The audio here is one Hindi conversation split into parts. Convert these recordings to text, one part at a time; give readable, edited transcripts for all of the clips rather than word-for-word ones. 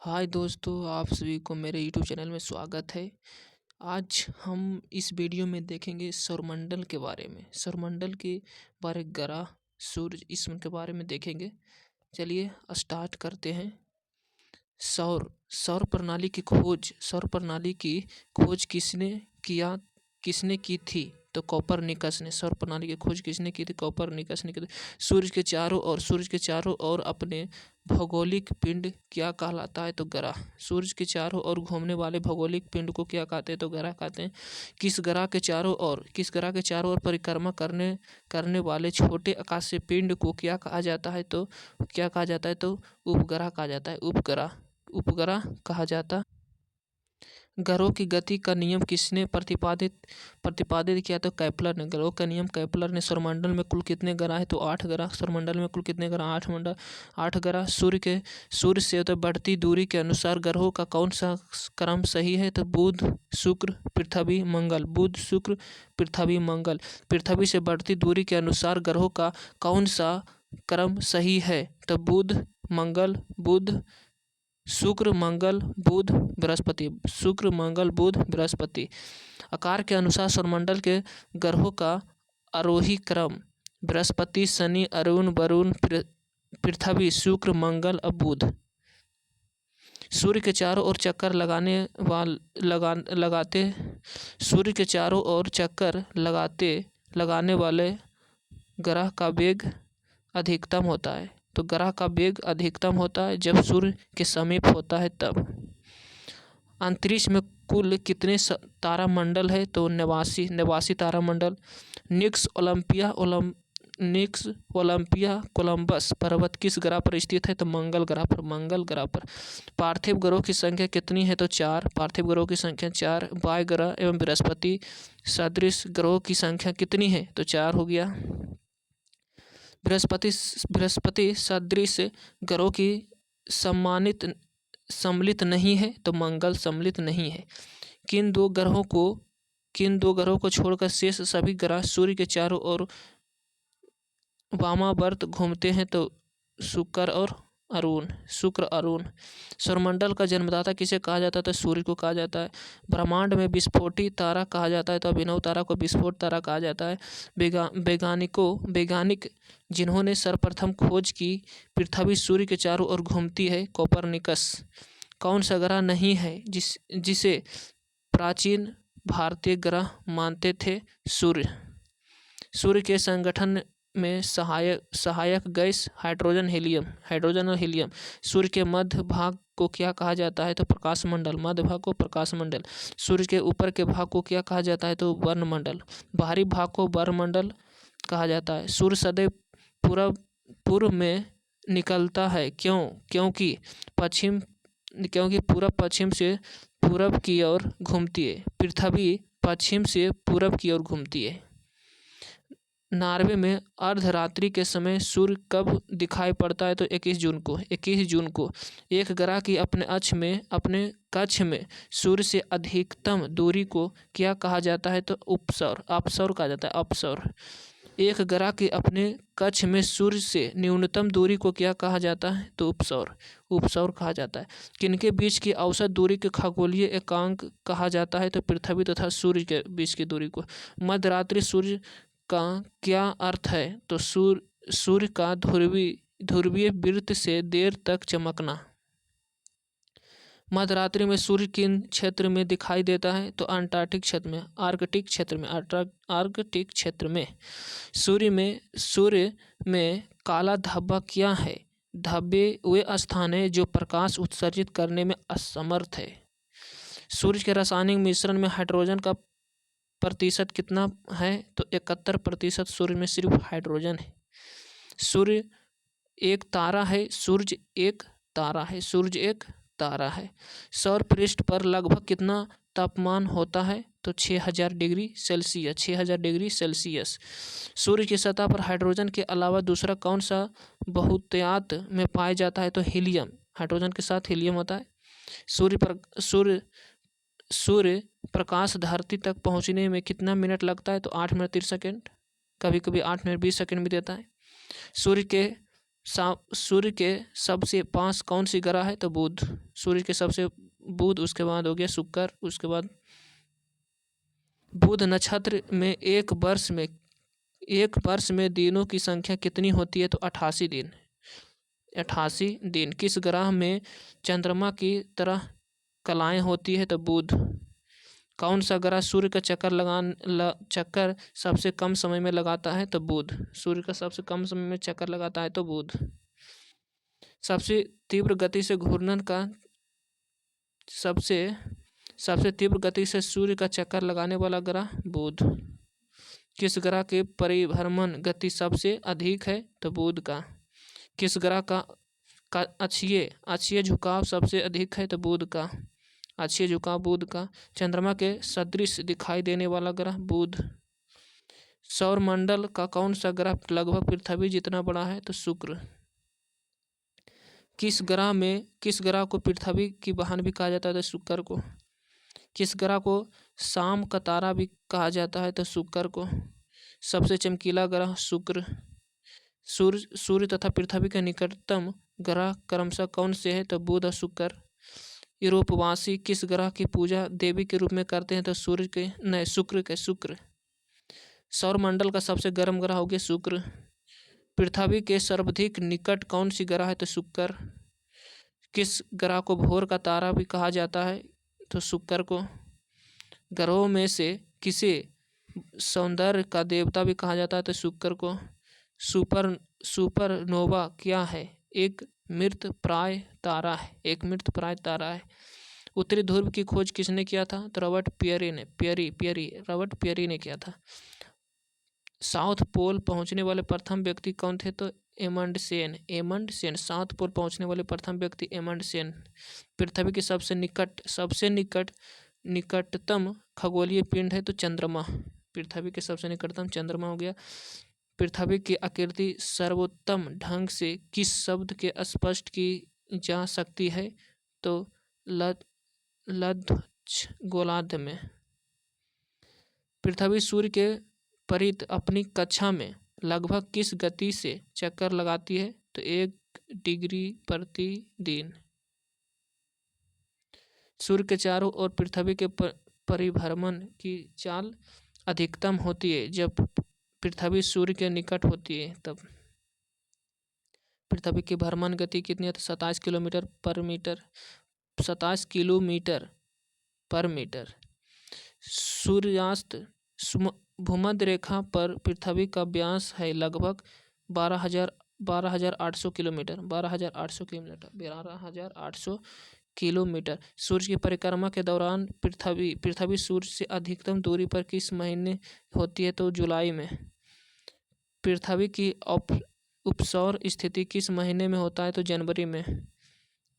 हाय दोस्तों, आप सभी को मेरे यूट्यूब चैनल में स्वागत है। आज हम इस वीडियो में देखेंगे सौरमंडल के बारे में। सौरमंडल के बारे ग्रह, सूरज, इसके के बारे में देखेंगे। चलिए स्टार्ट करते हैं। सौर सौर प्रणाली की खोज किसने की थी? तो कोपरनिकस ने। सौर प्रणाली की खोज किसने की थी? कोपरनिकस ने की थी। सूर्य के चारों ओर अपने भौगोलिक पिंड क्या कहलाता है? तो ग्रह। सूर्य के चारों ओर घूमने वाले भौगोलिक पिंड को क्या कहते हैं? तो ग्रह कहते हैं। किस ग्रह के चारों ओर परिक्रमा करने वाले छोटे आकाशीय पिंड को क्या कहा जाता है? तो उपग्रह कहा जाता है। उपग्रह कहा जाता। ग्रहों की गति का नियम किसने प्रतिपादित किया? तो केपलर ने। ग्रहों का नियम केपलर ने। सौरमंडल में कुल कितने ग्रह है? तो 8 ग्रह। सौरमंडल में कुल कितने ग्रह? 8 ग्रह। सूर्य से तो बढ़ती दूरी के अनुसार ग्रहों का कौन सा क्रम सही है? तो बुध, शुक्र, पृथ्वी, मंगल। बुध, शुक्र, पृथ्वी, मंगल। पृथ्वी से बढ़ती दूरी के अनुसार ग्रहों का कौन सा क्रम सही है? तो बुध, मंगल, बुध, शुक्र, मंगल, बुध, बृहस्पति। शुक्र, मंगल, बुध, बृहस्पति। आकार के अनुसार सौरमंडल के ग्रहों का आरोही क्रम: बृहस्पति, शनि, अरुण, वरुण, पृथ्वी, शुक्र, मंगल और बुध। सूर्य के चारों ओर चक्कर लगाने वाले ग्रह का वेग अधिकतम होता है। तो ग्रह का वेग अधिकतम होता है जब सूर्य के समीप होता है तब। अंतरिक्ष में कुल कितने तारामंडल है? तो 89 तारामंडल। निक्स ओलंपिया कोलंबस पर्वत किस ग्रह पर स्थित है? तो मंगल ग्रह पर। पार्थिव ग्रहों की संख्या कितनी है? तो 4। पार्थिव ग्रहों की संख्या 4। वायु ग्रह एवं बृहस्पति सदृश ग्रहों की संख्या कितनी है? तो 4 हो गया। बृहस्पति सदृश ग्रहों की सम्मिलित नहीं है। तो मंगल सम्मिलित नहीं है। किन दो ग्रहों को छोड़कर शेष सभी ग्रह सूर्य के चारों ओर वामावर्त घूमते हैं? तो शुक्र, अरुण। सौरमंडल का जन्मदाता किसे कहा जाता है? तो सूर्य को कहा जाता है। ब्रह्मांड में विस्फोटी तारा कहा जाता है। तो अभिनव तारा को विस्फोट तारा कहा जाता है। वैज्ञानिक जिन्होंने सर्वप्रथम खोज की पृथ्वी सूर्य के चारों ओर घूमती है: कोपरनिकस। कौन सा ग्रह नहीं है जिसे प्राचीन भारतीय ग्रह मानते थे? सूर्य के संगठन में सहायक गैस हाइड्रोजन और हीलियम। सूर्य के मध्य भाग को क्या कहा जाता है? तो प्रकाशमंडल। मध्य भाग को प्रकाशमंडल। सूर्य के ऊपर के भाग को क्या कहा जाता है? तो वर्णमंडल। बाहरी भाग को वर्णमंडल कहा जाता है। सूर्य सदैव पूर्व में निकलता है। क्योंकि पूरब पश्चिम से पूरब की ओर घूमती है। पृथ्वी पश्चिम से पूरब की ओर घूमती है। नॉर्वे में अर्धरात्रि के समय सूर्य कब दिखाई पड़ता है? तो 21 जून को। एक ग्रह की अपने कक्ष में सूर्य से अधिकतम दूरी को क्या कहा जाता है? तो अपसौर कहा जाता है। अपसौर। एक ग्रह की अपने कक्ष में सूर्य से न्यूनतम दूरी को क्या कहा जाता है? तो उपसौर कहा जाता है। किनके बीच की औसत दूरी के खगोलीय एकांक कहा जाता है? तो पृथ्वी तथा सूर्य के बीच की दूरी को। मध्यरात्रि सूर्य का क्या अर्थ है? तो सूर्य का ध्रुवीय वृत्त से देर तक चमकना। मध्यरात्रि में सूर्य किन क्षेत्र में दिखाई देता है? तो आर्कटिक क्षेत्र में। सूर्य में काला धब्बा क्या है? धब्बे वे स्थान है जो प्रकाश उत्सर्जित करने में असमर्थ है। सूर्य के रासायनिक मिश्रण में हाइड्रोजन का प्रतिशत कितना है? तो 71% सूर्य में सिर्फ हाइड्रोजन है। सूर्य एक तारा है। सौर पृष्ठ पर लगभग कितना तापमान होता है? तो 6000 डिग्री सेल्सियस। सूर्य की सतह पर हाइड्रोजन के अलावा दूसरा कौन सा बहुतायत में पाया जाता है? तो हीलियम। हाइड्रोजन के साथ हीलियम होता है। सूर्य प्रकाश धरती तक पहुंचने में कितना मिनट लगता है? तो 8 मिनट 30 सेकेंड। कभी कभी 8 मिनट 20 सेकेंड भी देता है। सूर्य सूर्य के सबसे पास कौन सी ग्रह है? तो बुध। सूर्य के सबसे बुध, उसके बाद हो गया शुक्र, उसके बाद बुध नक्षत्र में एक वर्ष में दिनों की संख्या कितनी होती है? तो 88 दिन। 88 दिन। किस ग्रह में चंद्रमा की तरह कलाएं होती है? तो बुध। कौन सा ग्रह सूर्य का चक्कर सबसे कम समय में लगाता है? तो बुध। सूर्य का सबसे कम समय में चक्कर लगाता है तो बुध। सबसे तीव्र गति से घूर्णन का सबसे तीव्र गति से सूर्य का चक्कर लगाने वाला ग्रह बुध। किस ग्रह के परिभ्रमण गति सबसे अधिक है? तो बुध का। किस ग्रह का अक्षीय झुकाव सबसे अधिक है? तो बुध का। अक्षीय झुकाव बुध का। चंद्रमा के सदृश दिखाई देने वाला ग्रह बुध। सौर मंडल का कौन सा ग्रह लगभग पृथ्वी जितना बड़ा है? तो शुक्र। किस ग्रह को पृथ्वी की बहन भी कहा जाता है? तो शुक्र को। किस ग्रह को शाम का तारा भी कहा जाता है? तो शुक्र को। सबसे चमकीला ग्रह शुक्र। सूर्य तथा पृथ्वी के निकटतम ग्रह क्रमशः कौन से है? तो बुध और शुक्र। यूरोपवासी किस ग्रह की पूजा देवी के रूप में करते हैं? तो शुक्र। सौर मंडल का सबसे गर्म ग्रह हो गया शुक्र। पृथ्वी के सर्वाधिक निकट कौन सी ग्रह है? तो शुक्र। किस ग्रह को भोर का तारा भी कहा जाता है? तो शुक्र को। ग्रहों में से किसे सौंदर्य का देवता भी कहा जाता है? तो शुक्र को। सुपरनोवा क्या है? एक मृतप्राय तारा है। उत्तरी ध्रुव की खोज किसने किया था? तो रॉबर्ट पियरी ने किया था। साउथ पोल पहुंचने वाले प्रथम व्यक्ति कौन थे? तो एमंड सेन। साउथ पोल पहुंचने वाले प्रथम व्यक्ति एमंड सेन। पृथ्वी के सबसे निकटतम खगोलीय पिंड है? तो चंद्रमा। पृथ्वी के सबसे निकटतम चंद्रमा हो गया। पृथ्वी की आकृति सर्वोत्तम ढंग से किस शब्द के स्पष्ट की जा सकती है? तो लध्वज गोलार्ध में। पृथ्वी सूर्य के परित अपनी कक्षा में लगभग किस गति से चक्कर लगाती है? तो 1 डिग्री प्रति दिन। सूर्य के चारों ओर पृथ्वी के परिभ्रमण की चाल अधिकतम होती है जब पृथ्वी सूर्य के निकट होती है तब। पृथ्वी की भ्रमण गति कितनी है? तो 27 किलोमीटर पर मीटर। सूर्यास्त भूमध्य रेखा पर पृथ्वी का व्यास है लगभग 12,800 किलोमीटर। सूर्य की परिक्रमा के दौरान पृथ्वी सूर्य से अधिकतम दूरी पर किस महीने होती है? तो जुलाई में। पृथ्वी की उपसौर स्थिति किस महीने में होता है? तो जनवरी में।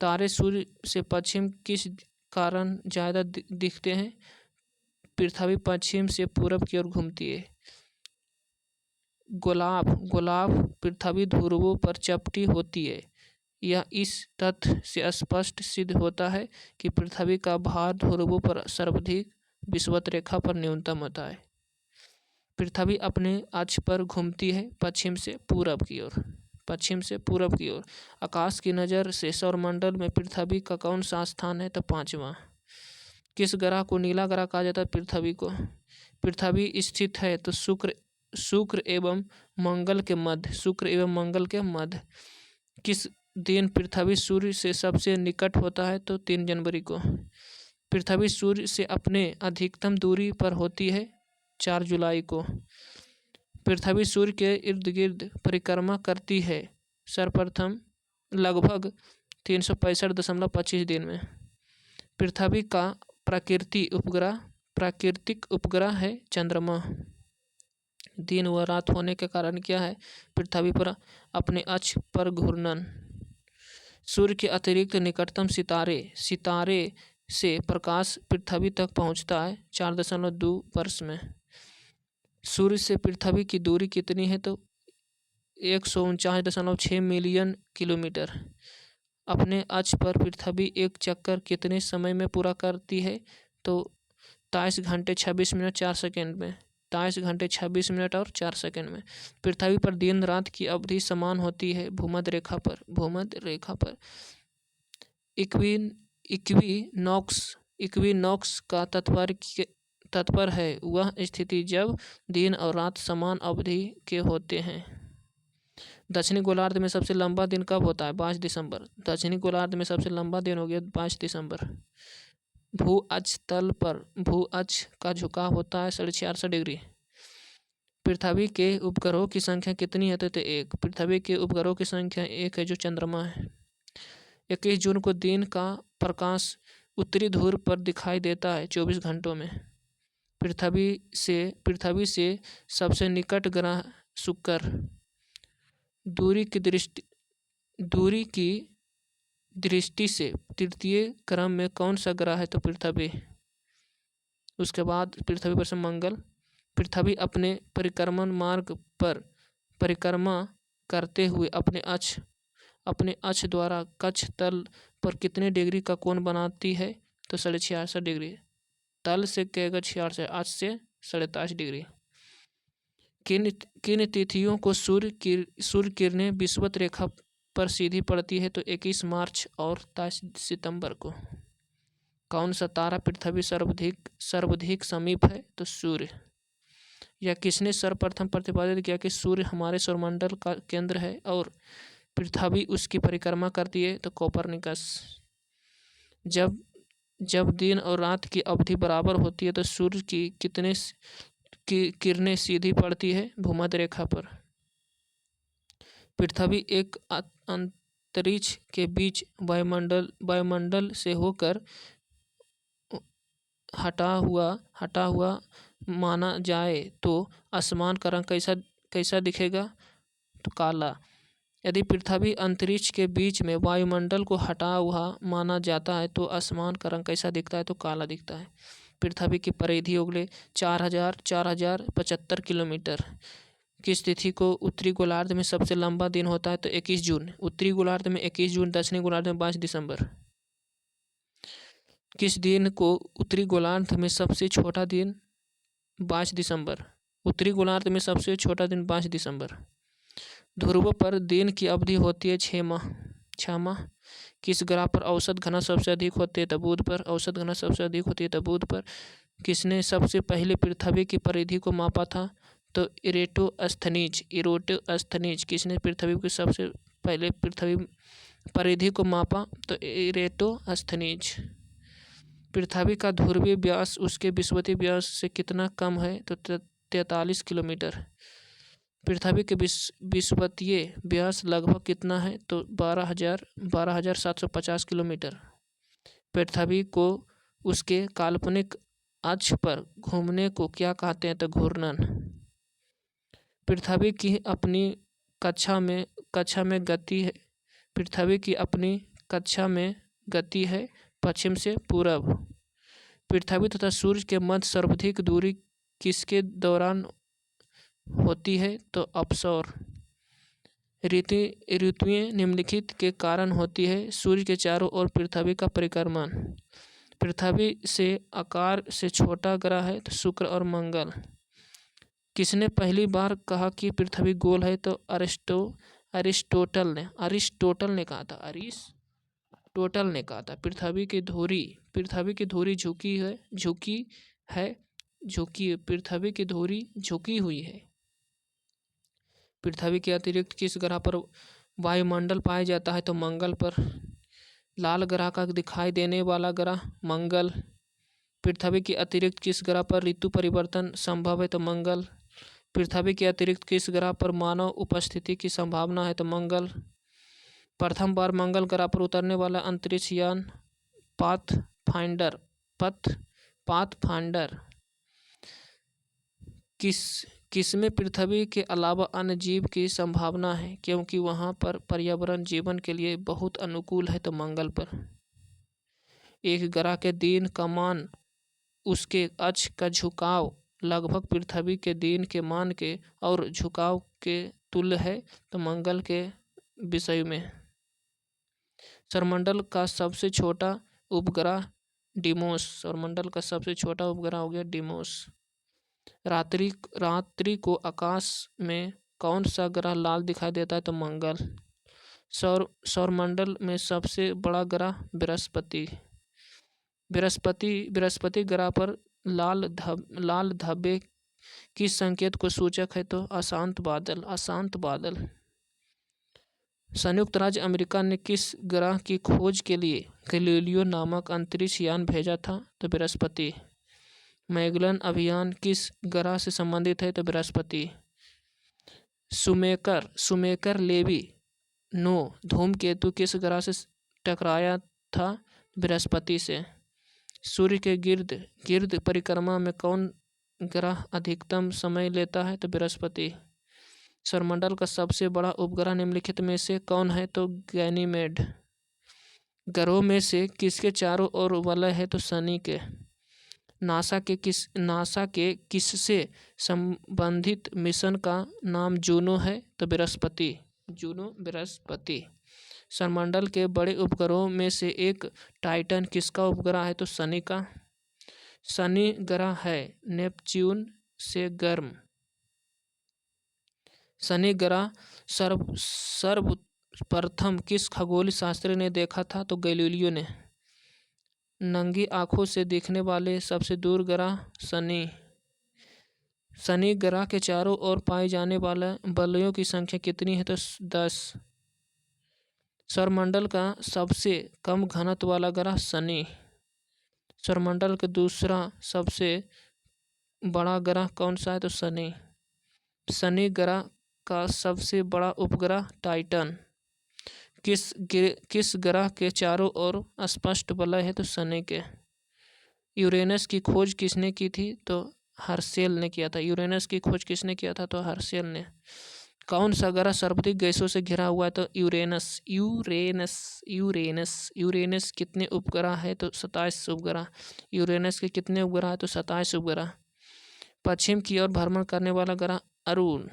तारे सूर्य से पश्चिम किस कारण ज्यादा दिखते हैं? पृथ्वी पश्चिम से पूरब की ओर घूमती है। गुलाब पृथ्वी ध्रुवों पर चपटी होती है। यह इस तथ्य से स्पष्ट सिद्ध होता है कि पृथ्वी का भार ध्रुवों पर सर्वाधिक विषुवत रेखा पर न्यूनतम होता है। पृथ्वी अपने अक्ष पर घूमती है पश्चिम से पूरब की ओर। आकाश की नज़र से सौरमंडल में पृथ्वी का कौन सा स्थान है? तो 5वां। किस ग्रह को नीला ग्रह कहा जाता है? पृथ्वी को। पृथ्वी स्थित है तो शुक्र एवं मंगल के मध्य। किस दिन पृथ्वी सूर्य से सबसे निकट होता है? तो 3 जनवरी को। पृथ्वी सूर्य से अपने अधिकतम दूरी पर होती है 4 जुलाई को। पृथ्वी सूर्य के इर्द गिर्द परिक्रमा करती है सर्वप्रथम लगभग 365.25 दिन में। पृथ्वी का प्राकृतिक उपग्रह है चंद्रमा। दिन व रात होने के कारण क्या है? पृथ्वी पर अपने अक्ष पर घूर्णन। सूर्य के अतिरिक्त निकटतम सितारे से प्रकाश पृथ्वी तक पहुंचता है 4.2 वर्ष में। सूर्य से पृथ्वी की दूरी कितनी है? तो 149.6 मिलियन किलोमीटर। अपने अक्ष पर पृथ्वी एक चक्कर कितने समय में पूरा करती है? तो 23 घंटे 26 मिनट 4 सेकंड में। 23 घंटे 26 मिनट और 4 सेकंड में। पृथ्वी पर दिन रात की अवधि समान होती है भूमध्य रेखा पर। भूमध्य रेखा पर इक्विनॉक्स का तात्पर्य है वह स्थिति जब दिन और रात समान अवधि के होते हैं। दक्षिणी गोलार्ध में सबसे लंबा दिन कब होता है? 5 दिसंबर। दक्षिणी गोलार्ध में सबसे लंबा दिन हो गया 5 दिसंबर। भू अक्ष तल पर भू अक्ष का झुकाव होता है 450 डिग्री। पृथ्वी के उपग्रहों की संख्या कितनी है? तो 1। पृथ्वी के उपग्रहों की संख्या 1 है जो चंद्रमा है। 21 जून को दिन का प्रकाश उत्तरी ध्रुव पर दिखाई देता है 24 घंटों में। पृथ्वी से सबसे निकट ग्रह शुक्र। दूरी की दृष्टि से तृतीय क्रम में कौन सा ग्रह है? तो पृथ्वी। उसके बाद पृथ्वी पर से मंगल। पृथ्वी अपने परिक्रमण मार्ग पर परिक्रमा करते हुए अपने अक्ष द्वारा कक्ष तल पर कितने डिग्री का कोण बनाती है? तो 66 डिग्री। तल से कहेगा 66, अक्ष से 27 डिग्री। किन तिथियों को सूर्य किरणें विषुवत रेखा पर सीधी पड़ती है? तो 21 मार्च और 23 सितंबर को। कौन सा तारा पृथ्वी सर्वाधिक समीप है? तो सूर्य। या किसने सर्वप्रथम प्रतिपादित किया कि सूर्य हमारे सौरमंडल का केंद्र है और पृथ्वी उसकी परिक्रमा करती है? तो कोपरनिकस। जब दिन और रात की अवधि बराबर होती है तो सूर्य की कितने किरणें सीधी पड़ती है? भूमध्य रेखा पर। पृथ्वी एक अंतरिक्ष के बीच वायुमंडल से होकर हटा हुआ माना जाए तो आसमान का रंग कैसा दिखेगा? तो काला। यदि पृथ्वी अंतरिक्ष के बीच में वायुमंडल को हटा हुआ माना जाता है तो आसमान का रंग कैसा दिखता है? तो काला दिखता है। पृथ्वी की परिधि हो गई 4075 किलोमीटर। किस तिथि को उत्तरी गोलार्ध में सबसे लंबा दिन होता है? तो 21 जून। उत्तरी गोलार्ध में 21 जून, दक्षिणी गोलार्ध में 5 दिसंबर। किस दिन को उत्तरी गोलार्ध में सबसे छोटा दिन? 5 दिसंबर। उत्तरी गोलार्ध में सबसे छोटा दिन 5 दिसंबर। ध्रुव पर दिन की अवधि होती है 6 माह। किस ग्रह पर औसत घनत्व सबसे अधिक होती है? तो बुध पर। औसत घनत्व सबसे अधिक होती है तो बुध पर। किसने सबसे पहले पृथ्वी की परिधि को मापा था? तो इरेटोस्थनीज। किसने पृथ्वी की सबसे पहले परिधि को मापा? तो इरेटोस्थनीज। पृथ्वी का ध्रुवीय व्यास उसके विषुवतीय व्यास से कितना कम है? तो 43 किलोमीटर। पृथ्वी के विषुवतीय व्यास लगभग कितना है? तो 12,750 किलोमीटर। पृथ्वी को उसके काल्पनिक अक्ष पर घूमने को क्या कहते हैं? तो घूर्णन। पृथ्वी की अपनी कक्षा में गति है। पृथ्वी की अपनी कक्षा में गति है पश्चिम से पूरब। पृथ्वी तथा सूर्य के मध्य सर्वाधिक दूरी किसके दौरान होती है? तो अपसौर। ऋतुएं निम्नलिखित के कारण होती है। सूर्य के चारों ओर पृथ्वी का परिक्रमण। पृथ्वी से आकार से छोटा ग्रह है तो शुक्र और मंगल। किसने पहली बार कहा कि पृथ्वी गोल है? तो अरिस्टोटल ने कहा था। अरिस्टोटल ने कहा था पृथ्वी की धुरी झुकी पृथ्वी की धुरी झुकी हुई है। पृथ्वी के अतिरिक्त किस ग्रह पर वायुमंडल पाया जाता है? तो मंगल पर। लाल ग्रह का दिखाई देने वाला ग्रह मंगल। पृथ्वी के अतिरिक्त किस ग्रह पर ऋतु परिवर्तन संभव है? तो मंगल। पृथ्वी के अतिरिक्त किस ग्रह पर मानव उपस्थिति की संभावना है? तो मंगल। प्रथम बार मंगल ग्रह पर उतरने वाला अंतरिक्ष यान पाथफाइंडर किसमें पृथ्वी के अलावा अन्य जीव की संभावना है क्योंकि वहां पर पर्यावरण जीवन के लिए बहुत अनुकूल है? तो मंगल पर। एक ग्रह के दिन का मान उसके अक्ष का झुकाव लगभग पृथ्वी के दिन के मान के और झुकाव के तुल्य है। तो मंगल के विषय में। सौरमंडल का सबसे छोटा उपग्रह डिमोस। सौरमंडल का सबसे छोटा उपग्रह हो गया डिमोस। रात्रि रात्रि को आकाश में कौन सा ग्रह लाल दिखाई देता है? तो मंगल। सौरमंडल में सबसे बड़ा ग्रह बृहस्पति। बृहस्पति ग्रह पर लाल धब्बे किस संकेत को सूचक है? तो अशांत बादल। संयुक्त राज्य अमेरिका ने किस ग्रह की खोज के लिए गैलीलियो नामक अंतरिक्ष यान भेजा था? तो बृहस्पति। मैगेलन अभियान किस ग्रह से संबंधित है? तो बृहस्पति। सुमेकर लेवी नो धूमकेतु किस ग्रह से टकराया था? बृहस्पति से। सूर्य के गिर्द परिक्रमा में कौन ग्रह अधिकतम समय लेता है? तो बृहस्पति। सौरमंडल का सबसे बड़ा उपग्रह निम्नलिखित में से कौन है? तो गैनीमेड। ग्रहों में से किसके चारों ओर वलय है? तो शनि के। नासा के किससे संबंधित मिशन का नाम जूनो है? तो बृहस्पति। सौरमंडल के बड़े उपग्रहों में से एक टाइटन किसका उपग्रह है? तो शनि का। शनि ग्रह है नेपच्यून से गर्म। शनि ग्रह सर्वप्रथम किस खगोलीय शास्त्री ने देखा था? तो गैलीलियो ने। नंगी आंखों से दिखने वाले सबसे दूर ग्रह शनि। शनि ग्रह के चारों ओर पाए जाने वाले वलयों की संख्या कितनी है? तो 10। सौरमंडल का सबसे कम घनत्व वाला ग्रह शनि। सौरमंडल का दूसरा सबसे बड़ा ग्रह कौन सा है? तो शनि। शनि ग्रह का सबसे बड़ा उपग्रह टाइटन किस ग्रह के चारों ओर स्पष्ट वलय है? तो शनि के। यूरेनस की खोज किसने की थी? तो हर्शेल ने किया था। यूरेनस की खोज किसने किया था? तो हर्शेल ने। कौन सा ग्रह सर्वाधिक गैसों से घिरा हुआ है? तो यूरेनस कितने उपग्रह है? तो 27 उपग्रह। यूरेनस के कितने उपग्रह है? तो 27 उपग्रह। पश्चिम की ओर भ्रमण करने वाला ग्रह अरुण।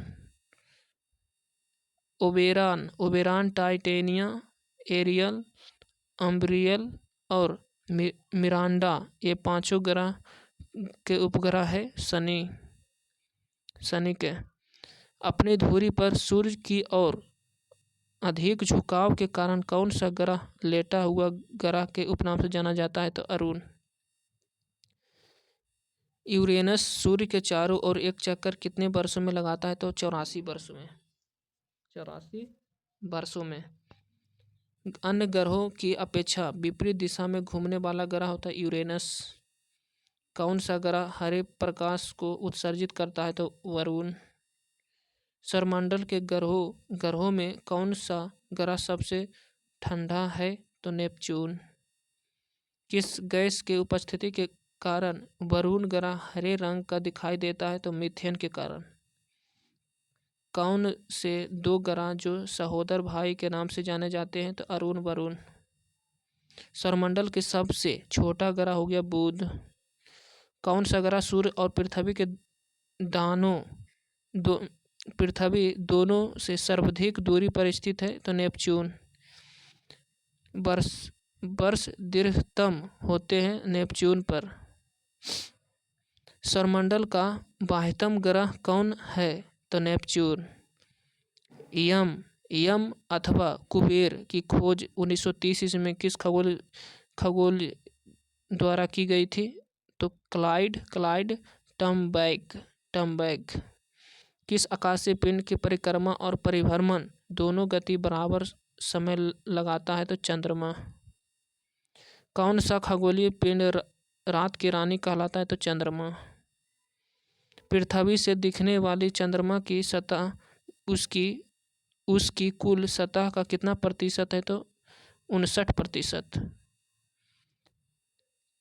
ओबेरॉन, टाइटेनिया, एरियल, अम्ब्रियल और मिरांडा ये पांचों ग्रह के उपग्रह है शनि के। अपनी धुरी पर सूर्य की ओर अधिक झुकाव के कारण कौन सा ग्रह लेटा हुआ ग्रह के उपनाम से जाना जाता है? तो अरुण। यूरेनस सूर्य के चारों ओर एक चक्कर कितने वर्षों में लगाता है? तो 84 वर्षों में। अन्य ग्रहों की अपेक्षा विपरीत दिशा में घूमने वाला ग्रह होता है यूरेनस। कौन सा ग्रह हरे प्रकाश को उत्सर्जित करता है? तो वरुण। सौरमंडल के ग्रहों में कौन सा ग्रह सबसे ठंडा है? तो नेपच्यून। किस गैस के उपस्थिति के कारण वरुण ग्रह हरे रंग का दिखाई देता है? तो मीथेन के कारण। कौन से दो ग्रह जो सहोदर भाई के नाम से जाने जाते हैं? तो अरुण वरुण। सौरमंडल के सबसे छोटा ग्रह हो गया बुध। कौन सा ग्रह सूर्य और पृथ्वी दोनों से सर्वाधिक दूरी पर स्थित है? तो नेपच्यून। वर्ष दीर्घतम होते हैं नेपच्यून पर। सौरमंडल का बाह्यतम ग्रह कौन है? तो नेपच्यून। यम अथवा कुबेर की खोज 1930 ईस्वी में किस खगोल द्वारा की गई थी? तो क्लाइड टम्बैग। किस आकाशीय पिंड की परिक्रमा और परिभ्रमण दोनों गति बराबर समय लगाता है? तो चंद्रमा। कौन सा खगोलीय पिंड रात की रानी कहलाता है? तो चंद्रमा। पृथ्वी से दिखने वाली चंद्रमा की सतह उसकी कुल सतह का कितना प्रतिशत है? तो 59%।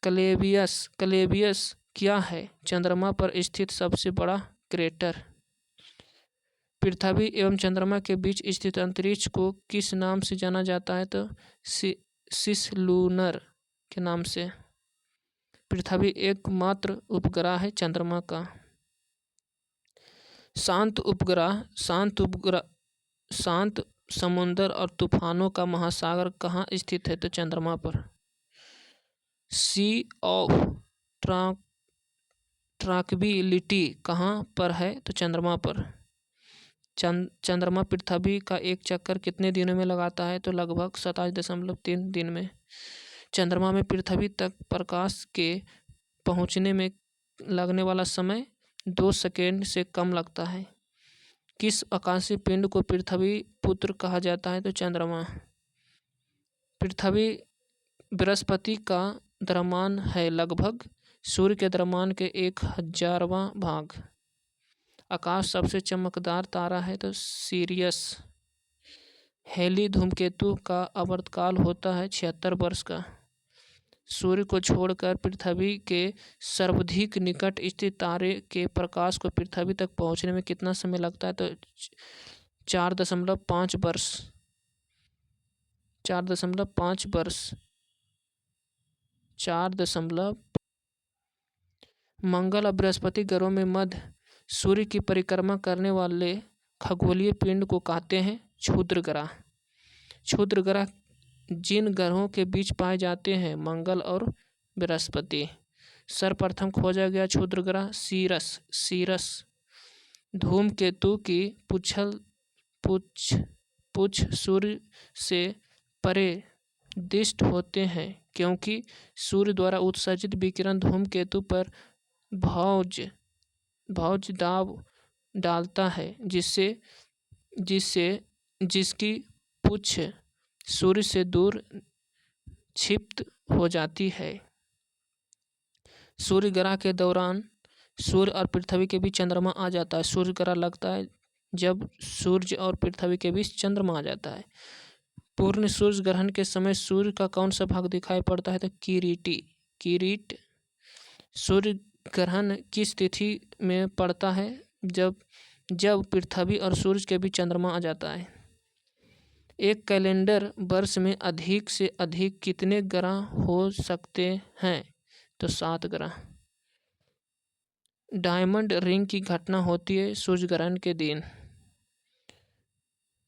क्लेवियस क्या है चंद्रमा पर स्थित सबसे बड़ा क्रेटर? पृथ्वी एवं चंद्रमा के बीच स्थित अंतरिक्ष को किस नाम से जाना जाता है? तो सिसलूनर के नाम से। पृथ्वी एकमात्र उपग्रह है चंद्रमा का। शांत समुद्र और तूफानों का महासागर कहाँ स्थित है? तो चंद्रमा पर। सी ऑफ ट्रैंक्विलिटी कहाँ पर है? तो चंद्रमा पर। चंद्रमा पृथ्वी का एक चक्कर कितने दिनों में लगाता है? तो लगभग 27.3 दिन में। चंद्रमा में पृथ्वी तक प्रकाश के पहुंचने में लगने वाला समय 2 सेकेंड से कम लगता है। किस आकाशीय पिंड को पृथ्वी पुत्र कहा जाता है? तो चंद्रमा। पृथ्वी बृहस्पति का द्रव्यमान है लगभग सूर्य के द्रव्यमान के 1000वां भाग। आकाश सबसे चमकदार तारा है तो सीरियस। हेली धूमकेतु का आवर्तकाल होता है 76 वर्ष का। सूर्य को छोड़कर पृथ्वी के सर्वाधिक निकट स्थित तारे के प्रकाश को पृथ्वी तक पहुंचने में कितना समय लगता है? तो 4.5 वर्ष। 4.5 वर्ष। 4. मंगल और बृहस्पति ग्रहों में मध्य सूर्य की परिक्रमा करने वाले खगोलीय पिंड को कहते हैं क्षुद्र ग्रह। क्षुद्र ग्रह जिन ग्रहों के बीच पाए जाते हैं मंगल और बृहस्पति। सर्वप्रथम खोजा गया क्षुद्र ग्रह सीरस। धूमकेतु की पुच्छ सूर्य से परे दृष्ट होते हैं क्योंकि सूर्य द्वारा उत्सर्जित विकिरण धूमकेतु पर भौज दाब डालता है जिसकी पुच्छ सूर्य से दूर क्षिप्त हो जाती है। सूर्य ग्रह के दौरान सूर्य और पृथ्वी के बीच चंद्रमा आ जाता है। सूर्य ग्रह लगता है जब सूर्य और पृथ्वी के बीच चंद्रमा आ जाता है। पूर्ण सूर्य ग्रहण के समय सूर्य का कौन सा भाग दिखाई पड़ता है? तो किरीट। सूर्य ग्रहण किस तिथि में पड़ता है? जब पृथ्वी और सूर्य के बीच चंद्रमा आ जाता है। एक कैलेंडर वर्ष में अधिक से अधिक कितने ग्रह हो सकते हैं? तो 7 ग्रह। डायमंड रिंग की घटना होती है सूर्य ग्रहण के दिन।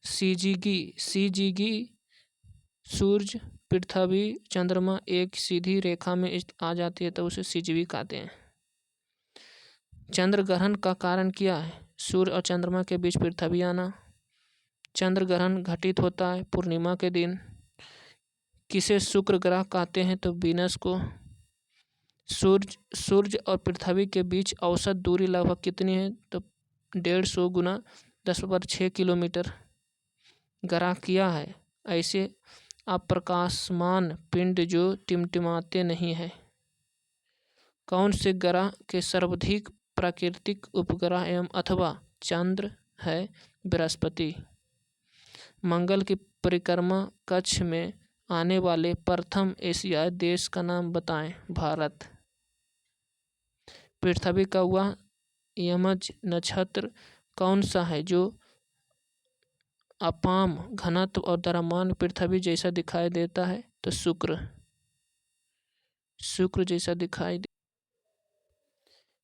सीजीगी सूर्य पृथ्वी चंद्रमा एक सीधी रेखा में आ जाती है तो उसे सीजीवी कहते हैं। चंद्र ग्रहण का कारण क्या है? सूर्य और चंद्रमा के बीच पृथ्वी आना। चंद्र ग्रहण घटित होता है पूर्णिमा के दिन। किसे शुक्र ग्रह कहते हैं? तो वीनस को। सूर्य और पृथ्वी के बीच औसत दूरी लगभग कितनी है? तो 150 गुना 10/6 किलोमीटर। ग्रह क्या है ऐसे अप्रकाशमान पिंड जो टिमटिमाते नहीं है? कौन से ग्रह के सर्वाधिक प्राकृतिक उपग्रह एवं अथवा चंद्र है? बृहस्पति। मंगल की परिक्रमा कक्ष में आने वाले प्रथम एशियाई देश का नाम बताएं। भारत। पृथ्वी का वह यमज नक्षत्र कौन सा है जो अपाम घनत्व और द्रव्यमान पृथ्वी जैसा दिखाई देता है? तो शुक्र जैसा दिखाई दे।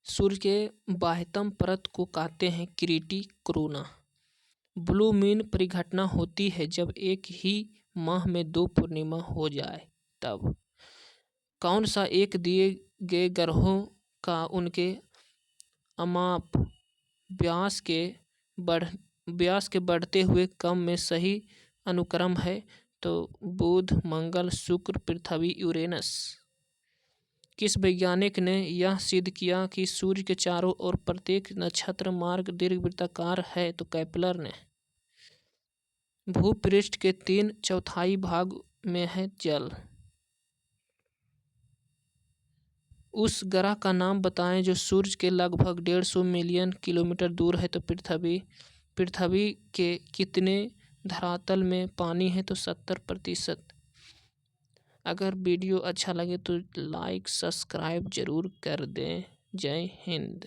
सूर्य के बाह्यतम परत को कहते हैं किरीटी कोरोना। ब्लू मून परिघटना होती है जब एक ही माह में 2 पूर्णिमा हो जाए तब। कौन सा एक दिए गए ग्रहों का उनके अमाप व्यास के बढ़ते हुए क्रम में सही अनुक्रम है? तो बुध, मंगल, शुक्र, पृथ्वी, यूरेनस। किस वैज्ञानिक ने यह सिद्ध किया कि सूर्य के चारों ओर प्रत्येक नक्षत्र मार्ग दीर्घवृत्ताकार है? तो केपलर ने। भूपृष्ठ के 3/4 भाग में है जल। उस ग्रह का नाम बताएं जो सूर्य के लगभग 150 मिलियन किलोमीटर दूर है। तो पृथ्वी के कितने धरातल में पानी है? तो 70%। अगर वीडियो अच्छा लगे तो लाइक सब्सक्राइब जरूर कर दें। जय हिंद।